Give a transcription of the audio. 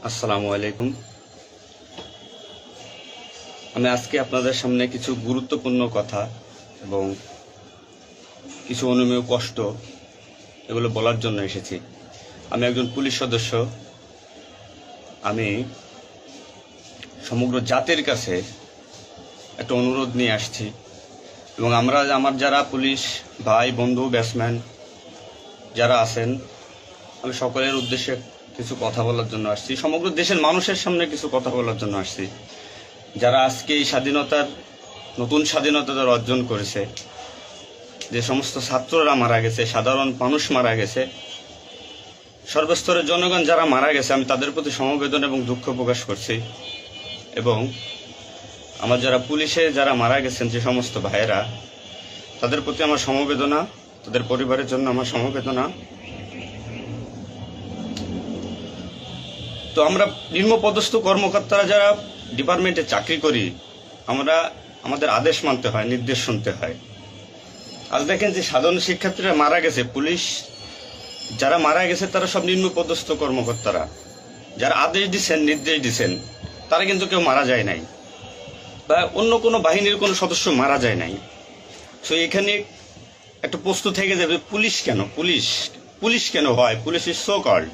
আসসালামু আলাইকুম। আমি আজকে আপনাদের সামনে কিছু গুরুত্বপূর্ণ কথা এবং কিছু অনুমেয় কষ্ট এগুলো বলার জন্য এসেছি। আমি একজন পুলিশ সদস্য। আমি সমগ্র জাতির কাছে একটা অনুরোধ নিয়ে আসছি এবং আমার যারা পুলিশ ভাই বন্ধু ব্যাটসম্যান যারা আছেন, আমি সকলের উদ্দেশ্যে কিছু কথা বলার জন্য আসছি। সমগ্র দেশের মানুষের সামনে কিছু কথা বলার জন্য আসছি। যারা আজকে এই নতুন স্বাধীনতা যারা অর্জন করেছে, যে সমস্ত ছাত্ররা মারা গেছে, সাধারণ মানুষ মারা গেছে, সর্বস্তরের জনগণ যারা মারা গেছে, আমি তাদের প্রতি সমবেদনা এবং দুঃখ প্রকাশ করছি। এবং আমার যারা পুলিশে যারা মারা গেছেন যে সমস্ত ভাইয়েরা, তাদের প্রতি আমার সমবেদনা, তাদের পরিবারের জন্য আমার সমবেদনা। তো আমরা নিম্নপদস্থ কর্মকর্তারা যারা ডিপার্টমেন্টে চাকরি করি, আমাদের আদেশ মানতে হয়, নির্দেশ শুনতে হয়। আজ দেখেন যে সাধারণ শিক্ষার্থীরা মারা গেছে, পুলিশ যারা মারা গেছে তারা সব নিম্নপদস্থ কর্মকর্তারা, যারা আদেশ দিচ্ছেন নির্দেশ দিচ্ছেন, তারা কিন্তু কেউ মারা যায় নাই, বা অন্য কোনো বাহিনীর কোনো সদস্য মারা যায় নাই। তো এখানে একটা প্রশ্ন থেকে যাবে, পুলিশ কেন হয়? Police is so called.